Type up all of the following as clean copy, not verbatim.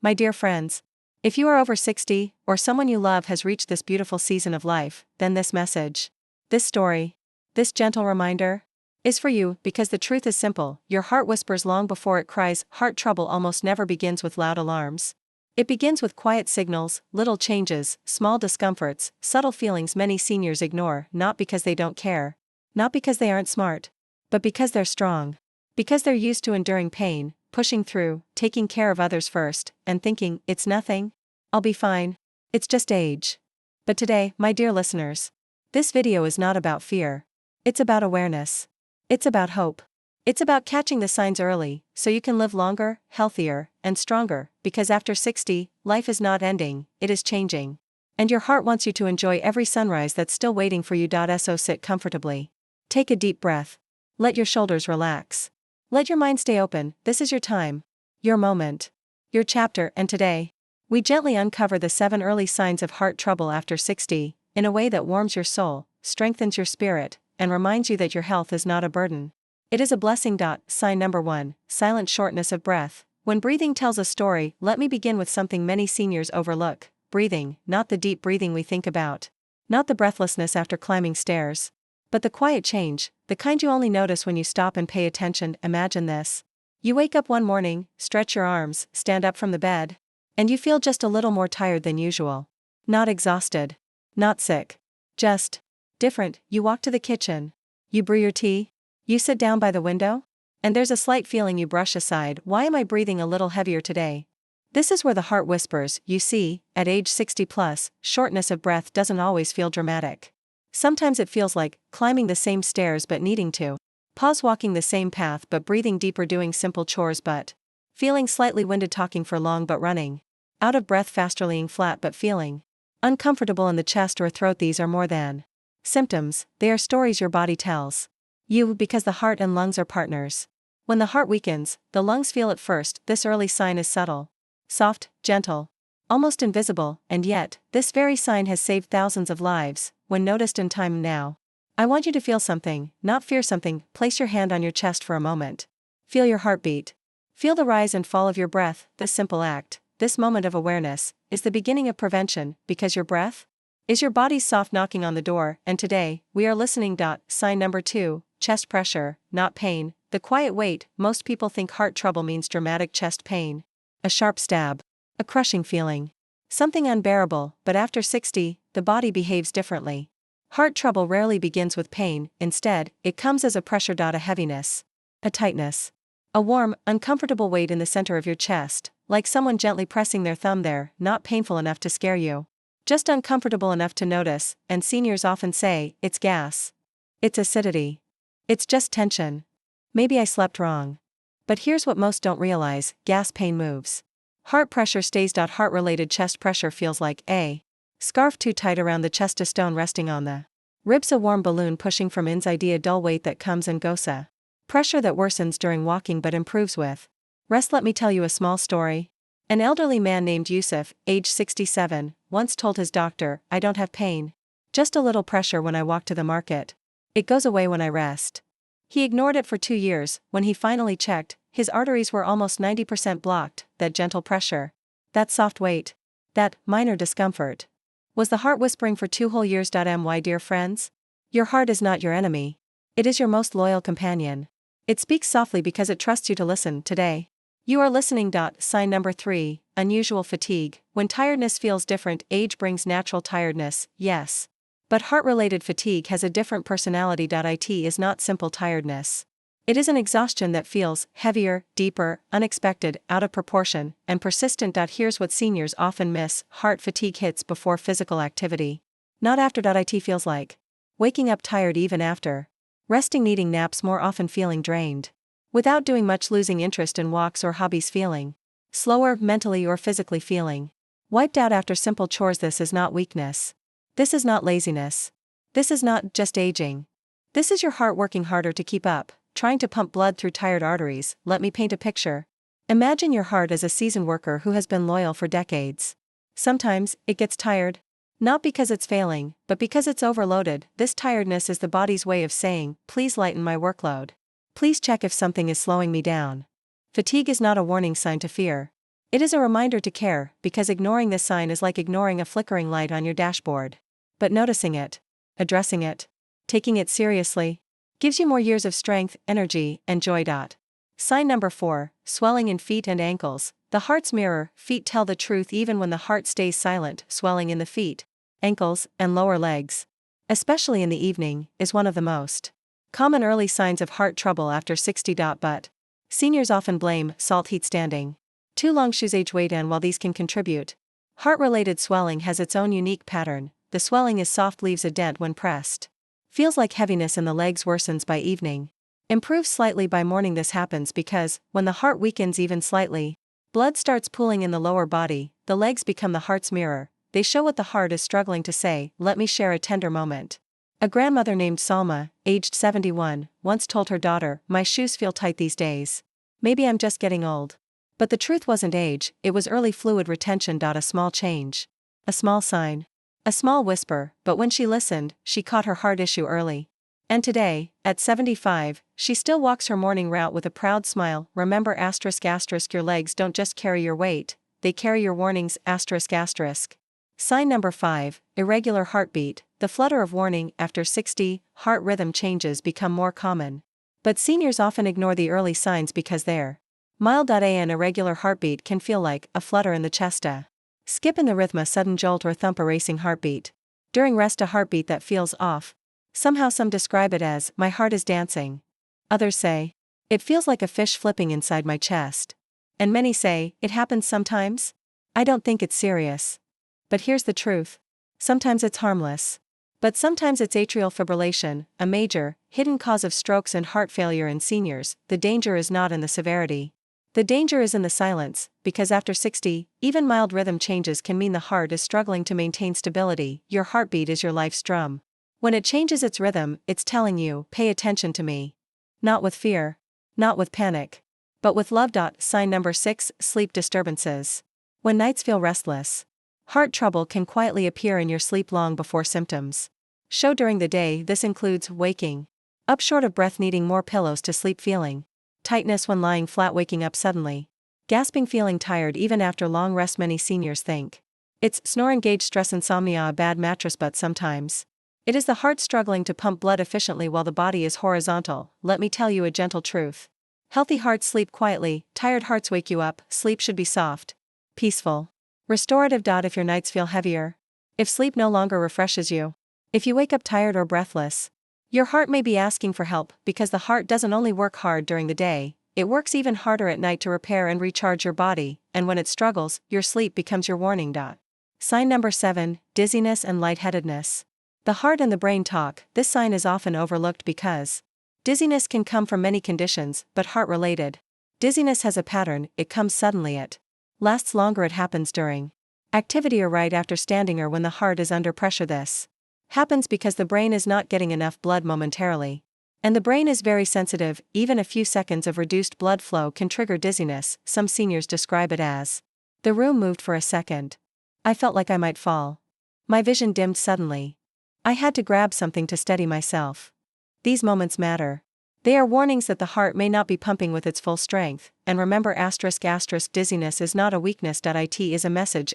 My dear friends, if you are over 60, or someone you love has reached this beautiful season of life, then this message, this story, this gentle reminder, is for you, because the truth is simple: your heart whispers long before it cries. Heart trouble almost never begins with loud alarms. It begins with quiet signals, little changes, small discomforts, subtle feelings many seniors ignore, not because they don't care, not because they aren't smart, but because they're strong. Because they're used to enduring pain, pushing through, taking care of others first, and thinking, it's nothing. I'll be fine. It's just age. But today, my dear listeners, this video is not about fear. It's about awareness. It's about hope. It's about catching the signs early, so you can live longer, healthier, and stronger, because after 60, life is not ending, it is changing. And your heart wants you to enjoy every sunrise that's still waiting for you. So sit comfortably. Take a deep breath. Let your shoulders relax. Let your mind stay open. This is your time, your moment, your chapter, and today, we gently uncover the 7 early signs of heart trouble after 60, in a way that warms your soul, strengthens your spirit, and reminds you that your health is not a burden. It is a blessing. Sign number 1, silent shortness of breath. When breathing tells a story, let me begin with something many seniors overlook: breathing, not the deep breathing we think about, not the breathlessness after climbing stairs, but the quiet change, the kind you only notice when you stop and pay attention. Imagine this. You wake up one morning, stretch your arms, stand up from the bed, and you feel just a little more tired than usual. Not exhausted, not sick, just different. You walk to the kitchen, you brew your tea, you sit down by the window, and there's a slight feeling you brush aside. Why am I breathing a little heavier today? This is where the heart whispers. You see, at age 60 plus, shortness of breath doesn't always feel dramatic. Sometimes it feels like climbing the same stairs but needing to pause, walking the same path but breathing deeper, doing simple chores but feeling slightly winded, talking for long but running out of breath faster, laying flat but feeling uncomfortable in the chest or throat. These are more than symptoms, they are stories your body tells you, because the heart and lungs are partners. When the heart weakens, the lungs feel it first. This early sign is subtle, soft, gentle, almost invisible, and yet, this very sign has saved thousands of lives, when noticed in time. Now, I want you to feel something, not fear something. Place your hand on your chest for a moment. Feel your heartbeat. Feel the rise and fall of your breath. This simple act, this moment of awareness, is the beginning of prevention, because your breath is your body's soft knocking on the door. And today, we are listening. Sign number 2, chest pressure, not pain, the quiet weight. Most people think heart trouble means dramatic chest pain, a sharp stab, a crushing feeling, something unbearable, but after 60, the body behaves differently. Heart trouble rarely begins with pain. Instead, it comes as a pressure. A heaviness, a tightness, a warm, uncomfortable weight in the center of your chest, like someone gently pressing their thumb there. Not painful enough to scare you, just uncomfortable enough to notice. And seniors often say, it's gas, it's acidity, it's just tension, maybe I slept wrong. But here's what most don't realize: gas pain moves, heart pressure stays. Heart-related chest pressure feels like a scarf too tight around the chest, a stone resting on the ribs, a warm balloon pushing from inside, a dull weight that comes and goes, a pressure that worsens during walking but improves with rest. Let me tell you a small story. An elderly man named Yusuf, age 67, once told his doctor, I don't have pain, just a little pressure when I walk to the market. It goes away when I rest. He ignored it for 2 years. When he finally checked, his arteries were almost 90% blocked. That gentle pressure, that soft weight, that minor discomfort, was the heart whispering for 2 whole years. My dear friends, your heart is not your enemy. It is your most loyal companion. It speaks softly because it trusts you to listen. Today, you are listening. Sign number 3, unusual fatigue. When tiredness feels different, age brings natural tiredness, yes. But heart-related fatigue has a different personality. It is not simple tiredness. It is an exhaustion that feels heavier, deeper, unexpected, out of proportion, and persistent. Here's what seniors often miss: heart fatigue hits before physical activity, not after. It feels like waking up tired even after resting, needing naps more often, feeling drained without doing much, losing interest in walks or hobbies, feeling slower mentally or physically, feeling wiped out after simple chores. This is not weakness. This is not laziness. This is not just aging. This is your heart working harder to keep up, trying to pump blood through tired arteries. Let me paint a picture. Imagine your heart as a seasoned worker who has been loyal for decades. Sometimes, it gets tired. Not because it's failing, but because it's overloaded. This tiredness is the body's way of saying, please lighten my workload. Please check if something is slowing me down. Fatigue is not a warning sign to fear. It is a reminder to care, because ignoring this sign is like ignoring a flickering light on your dashboard. But noticing it, addressing it, taking it seriously, gives you more years of strength, energy, and joy. Sign number 4, swelling in feet and ankles. The heart's mirror, feet tell the truth even when the heart stays silent. Swelling in the feet, ankles, and lower legs, especially in the evening, is one of the most common early signs of heart trouble after 60. But seniors often blame salt heat standing, too long shoes, age, weight, and while these can contribute, heart-related swelling has its own unique pattern. The swelling is soft, leaves a dent when pressed, feels like heaviness in the legs, worsens by evening, improves slightly by morning. This happens because, when the heart weakens even slightly, blood starts pooling in the lower body. The legs become the heart's mirror. They show what the heart is struggling to say. Let me share a tender moment. A grandmother named Salma, aged 71, once told her daughter, "My shoes feel tight these days. Maybe I'm just getting old." But the truth wasn't age, it was early fluid retention. A small change, a small sign, a small whisper, but when she listened, she caught her heart issue early. And today, at 75, she still walks her morning route with a proud smile. Remember, your legs don't just carry your weight, they carry your warnings. Sign number 5, irregular heartbeat. The flutter of warning after 60, heart rhythm changes become more common. But seniors often ignore the early signs because they're mild. An irregular heartbeat can feel like a flutter in the chest, a skip in the rhythm, a sudden jolt or thump, a racing heartbeat during rest, a heartbeat that feels off. Somehow some describe it as, "My heart is dancing." Others say, "It feels like a fish flipping inside my chest." And many say, "It happens sometimes. I don't think it's serious." But here's the truth. Sometimes it's harmless. But sometimes it's atrial fibrillation, a major, hidden cause of strokes and heart failure in seniors. The danger is not in the severity. The danger is in the silence, because after 60, even mild rhythm changes can mean the heart is struggling to maintain stability. Your heartbeat is your life's drum. When it changes its rhythm, it's telling you, "Pay attention to me." Not with fear, not with panic, but with love. Sign number 6, sleep disturbances. When nights feel restless, heart trouble can quietly appear in your sleep long before symptoms show during the day. This includes waking up short of breath, needing more pillows to sleep, feeling tightness when lying flat, waking up suddenly, gasping, feeling tired even after long rest. Many seniors think it's snoring, gauge, stress, insomnia, a bad mattress, but sometimes it is the heart struggling to pump blood efficiently while the body is horizontal. Let me tell you a gentle truth. Healthy hearts sleep quietly, tired hearts wake you up. Sleep should be soft, peaceful, restorative. If your nights feel heavier, if sleep no longer refreshes you, if you wake up tired or breathless, your heart may be asking for help, because the heart doesn't only work hard during the day, it works even harder at night to repair and recharge your body, and when it struggles, your sleep becomes your warning. Sign number 7, dizziness and lightheadedness. The heart and the brain talk. This sign is often overlooked because dizziness can come from many conditions, but heart-related dizziness has a pattern. It comes suddenly, it lasts longer, it happens during activity or right after standing or when the heart is under pressure. This happens because the brain is not getting enough blood momentarily. And the brain is very sensitive. Even a few seconds of reduced blood flow can trigger dizziness. Some seniors describe it as, "The room moved for a second. I felt like I might fall. My vision dimmed suddenly. I had to grab something to steady myself." These moments matter. They are warnings that the heart may not be pumping with its full strength. And remember, dizziness is not a weakness. It is a message.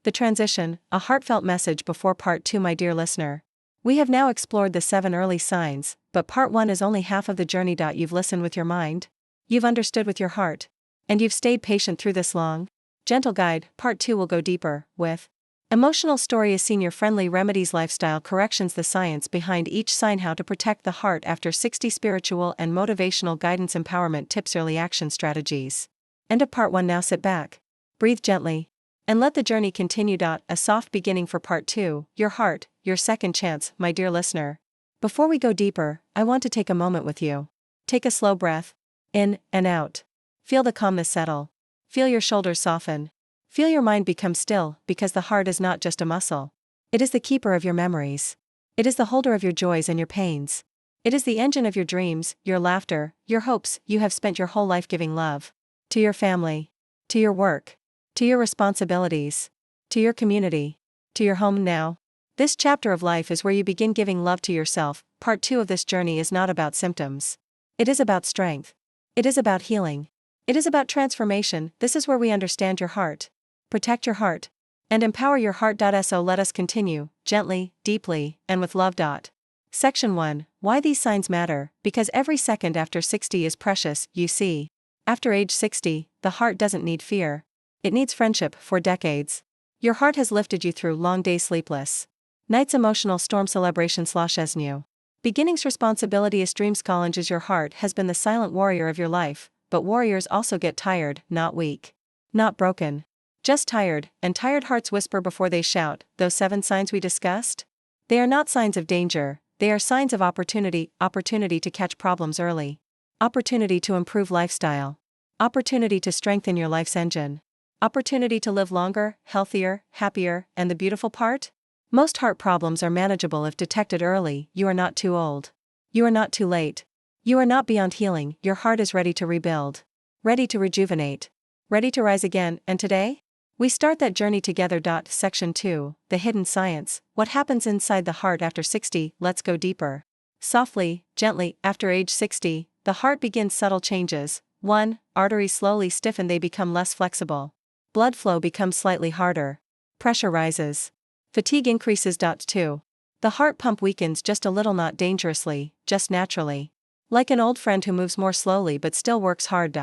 The transition, a heartfelt message before part 2. My dear listener, we have now explored the 7 early signs, but part 1 is only half of the journey. You've listened with your mind, you've understood with your heart, and you've stayed patient through this long, gentle guide. Part 2 will go deeper, with emotional story, senior-friendly remedies, lifestyle corrections, the science behind each sign, how to protect the heart after 60, spiritual and motivational guidance, empowerment tips, early action strategies. End of part 1. Now sit back, breathe gently, and let the journey continue. A soft beginning for part 2, your heart, your second chance. My dear listener, before we go deeper, I want to take a moment with you. Take a slow breath, in and out. Feel the calmness settle. Feel your shoulders soften. Feel your mind become still, because the heart is not just a muscle. It is the keeper of your memories. It is the holder of your joys and your pains. It is the engine of your dreams, your laughter, your hopes. You have spent your whole life giving love to your family, to your work, to your responsibilities, to your community, to your home. Now, this chapter of life is where you begin giving love to yourself. Part 2 of this journey is not about symptoms. It is about strength. It is about healing. It is about transformation. This is where we understand your heart, protect your heart, and empower your heart. So let us continue, gently, deeply, and with love. Section 1. Why these signs matter. Because every second after 60 is precious, you see. After age 60, the heart doesn't need fear. It needs friendship. For decades, your heart has lifted you through long days, sleepless nights, emotional storm, celebration / new beginnings, responsibility, dreams. Challenges. Your heart has been the silent warrior of your life, but warriors also get tired, not weak, not broken, just tired, and tired hearts whisper before they shout. Those 7 signs we discussed? They are not signs of danger, they are signs of opportunity. Opportunity to catch problems early, opportunity to improve lifestyle, opportunity to strengthen your life's engine, opportunity to live longer, healthier, happier. And the beautiful part? Most heart problems are manageable if detected early. You are not too old. You are not too late. You are not beyond healing. Your heart is ready to rebuild, ready to rejuvenate, ready to rise again. And today, we start that journey together. Section 2. The hidden science. What happens inside the heart after 60? Let's go deeper. Softly, gently. After age 60, the heart begins subtle changes. 1. Arteries slowly stiffen, they become less flexible. Blood flow becomes slightly harder. Pressure rises. Fatigue increases. 2. The heart pump weakens just a little, not dangerously, just naturally. Like an old friend who moves more slowly but still works hard.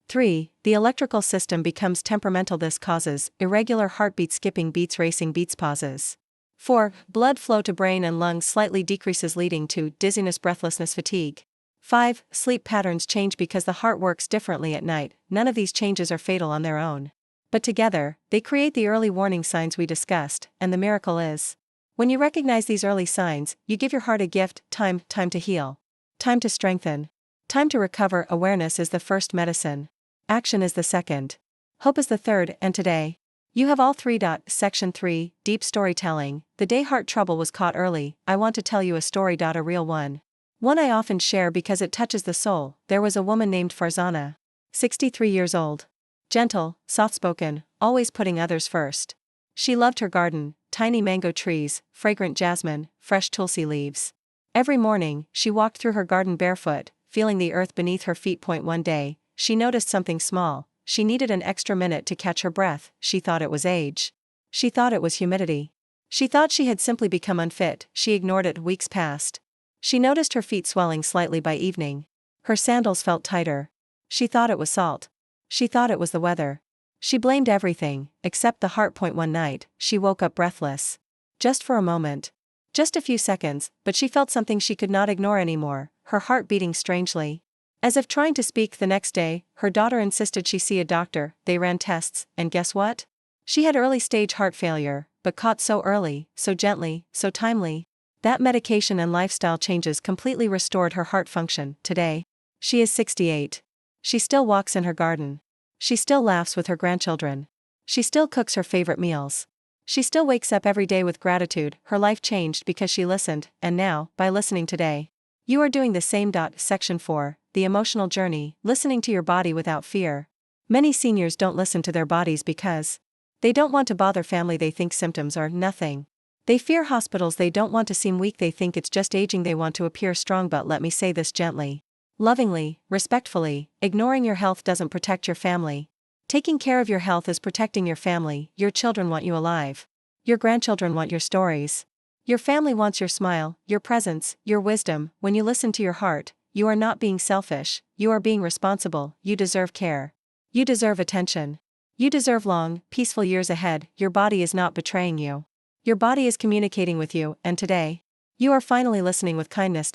3. The electrical system becomes temperamental. This causes irregular heartbeats, skipping beats, racing beats, pauses. 4. Blood flow to brain and lungs slightly decreases, leading to dizziness, breathlessness, fatigue. 5. Sleep patterns change because the heart works differently at night. None of these changes are fatal on their own, but together, they create the early warning signs we discussed. And the miracle is, when you recognize these early signs, you give your heart a gift: time to heal, time to strengthen, time to recover. Awareness is the first medicine. Action is the second. Hope is the third. And today, you have all 3. Section 3. Deep storytelling. The day heart trouble was caught early. I want to tell you a story. A real one. One I often share because it touches the soul. There was a woman named Farzana, 63 years old. Gentle, soft-spoken, always putting others first. She loved her garden, tiny mango trees, fragrant jasmine, fresh tulsi leaves. Every morning, she walked through her garden barefoot, feeling the earth beneath her feet. One day, she noticed something small. She needed an extra minute to catch her breath. She thought it was age. She thought it was humidity. She thought she had simply become unfit. She ignored it. Weeks passed. She noticed her feet swelling slightly by evening. Her sandals felt tighter. She thought it was salt. She thought it was the weather. She blamed everything, except the heart. One night, she woke up breathless. Just for a moment. Just a few seconds, but she felt something she could not ignore anymore, her heart beating strangely, as if trying to speak. The next day, her daughter insisted she see a doctor. They ran tests, and guess what? She had early-stage heart failure, but caught so early, so gently, so timely. That medication and lifestyle changes completely restored her heart function. Today, she is 68. She still walks in her garden. She still laughs with her grandchildren. She still cooks her favorite meals. She still wakes up every day with gratitude. Her life changed because she listened, and now, by listening today, you are doing the same. Section 4. The emotional journey. Listening to your body without fear. Many seniors don't listen to their bodies because they don't want to bother family. They think symptoms are nothing. They fear hospitals. They don't want to seem weak. They think it's just aging. They want to appear strong. But let me say this gently, lovingly, respectfully: ignoring your health doesn't protect your family. Taking care of your health is protecting your family. Your children want you alive. Your grandchildren want your stories. Your family wants your smile, your presence, your wisdom. When you listen to your heart, you are not being selfish, you are being responsible. You deserve care. You deserve attention. You deserve long, peaceful years ahead. Your body is not betraying you. Your body is communicating with you, and today, you are finally listening with kindness.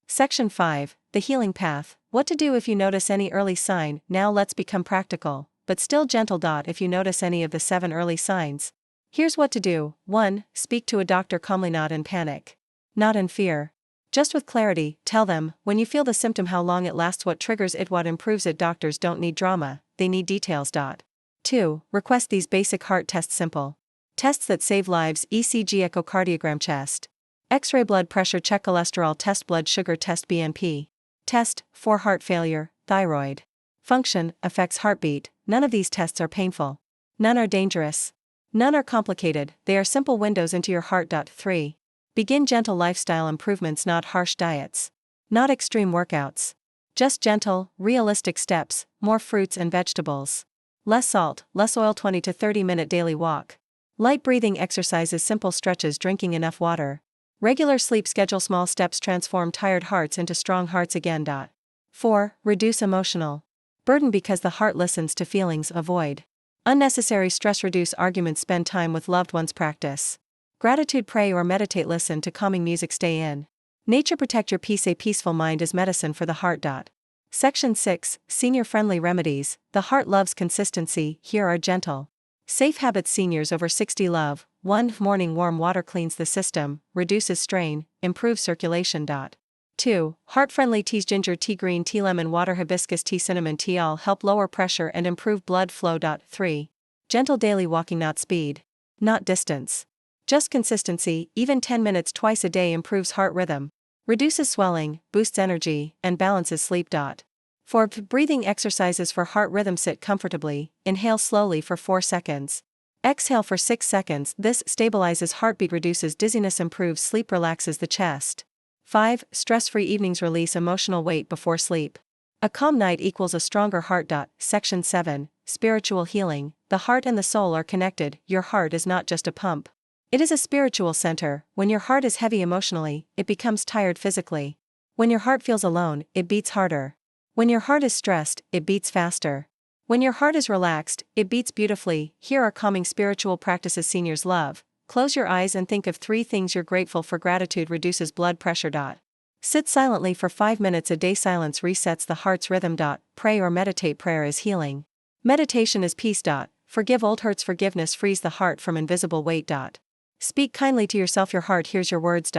Section 5. The healing path. What to do if you notice any early sign. Now let's become practical, but still gentle. If you notice any of the 7 early signs, here's what to do. 1. Speak to a doctor calmly, not in panic, not in fear. Just with clarity, tell them, when you feel the symptom, how long it lasts, what triggers it, what improves it. Doctors don't need drama, they need details. 2. Request these basic heart tests. Simple tests that save lives: ECG, echocardiogram, chest X-ray, blood pressure check, cholesterol test, blood sugar test, BNP test for heart failure, thyroid function, affects heartbeat. None of these tests are painful. None are dangerous. None are complicated. They are simple windows into your heart. 3. Begin gentle lifestyle improvements, not harsh diets, not extreme workouts, Just gentle, realistic steps, more fruits and vegetables. Less salt, less oil. 20 to 30-minute daily walk. Light breathing exercises, simple stretches, drinking enough water. Regular sleep schedule. Small steps transform tired hearts into strong hearts again. 4. Reduce emotional burden because the heart listens to feelings. Avoid unnecessary stress. Reduce arguments. Spend time with loved ones. Practice gratitude. Pray or meditate. Listen to calming music. Stay in nature. Protect your peace. A peaceful mind is medicine for the heart. Section 6. Senior-friendly remedies. The heart loves consistency. Here are gentle, safe habits seniors over 60 love. 1. Morning warm water cleans the system, reduces strain, improves circulation. 2. Heart-friendly teas. Ginger tea, green tea, lemon water, hibiscus tea, cinnamon tea all help lower pressure and improve blood flow. 3. Gentle daily walking, not speed, not distance, just consistency. Even 10 minutes twice a day improves heart rhythm, reduces swelling, boosts energy, and balances sleep. 4. Breathing exercises for heart rhythm. Sit comfortably, inhale slowly for 4 seconds. Exhale for 6 seconds. This stabilizes heartbeat, reduces dizziness, improves sleep, relaxes the chest. 5. Stress-free evenings. Release emotional weight before sleep. A calm night equals a stronger heart. Section 7. Spiritual healing. The heart and the soul are connected. Your heart is not just a pump. It is a spiritual center. When your heart is heavy emotionally, it becomes tired physically. When your heart feels alone, it beats harder. When your heart is stressed, it beats faster. When your heart is relaxed, it beats beautifully. Here are calming spiritual practices seniors love. Close your eyes and think of 3 things you're grateful for. Gratitude reduces blood pressure. Sit silently for 5 minutes a day. Silence resets the heart's rhythm. Pray or meditate. Prayer is healing. Meditation is peace. Forgive old hurts. Forgiveness frees the heart from invisible weight. Speak kindly to yourself. Your heart hears your words.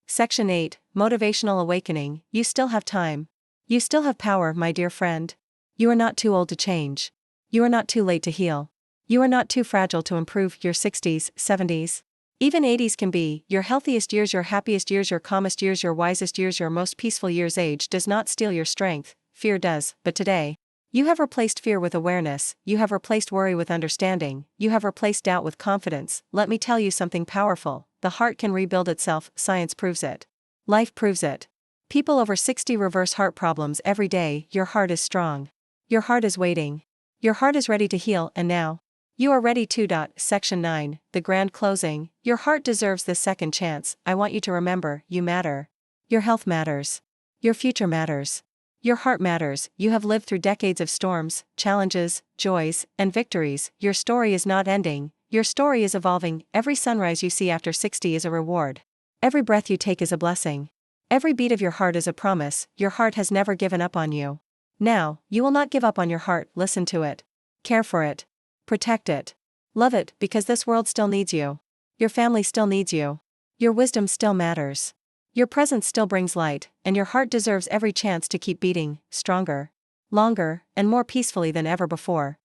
Section 8. Motivational awakening. You still have time. You still have power, my dear friend. You are not too old to change. You are not too late to heal. You are not too fragile to improve. Your 60s, 70s, even 80s can be your healthiest years, your happiest years, your calmest years, your wisest years, your most peaceful years. Age does not steal your strength, fear does. But today, you have replaced fear with awareness, you have replaced worry with understanding, you have replaced doubt with confidence. Let me tell you something powerful. The heart can rebuild itself. Science proves it. Life proves it. People over 60 reverse heart problems every day. Your heart is strong. Your heart is waiting. Your heart is ready to heal, and now you are ready to. Section 9. The grand closing. Your heart deserves this second chance. I want you to remember, you matter. Your health matters. Your future matters. Your heart matters. You have lived through decades of storms, challenges, joys, and victories. Your story is not ending. Your story is evolving. Every sunrise you see after 60 is a reward. Every breath you take is a blessing. Every beat of your heart is a promise. Your heart has never given up on you. Now, you will not give up on your heart. Listen to it. Care for it. Protect it. Love it, because this world still needs you. Your family still needs you. Your wisdom still matters. Your presence still brings light, and your heart deserves every chance to keep beating, stronger, longer, and more peacefully than ever before.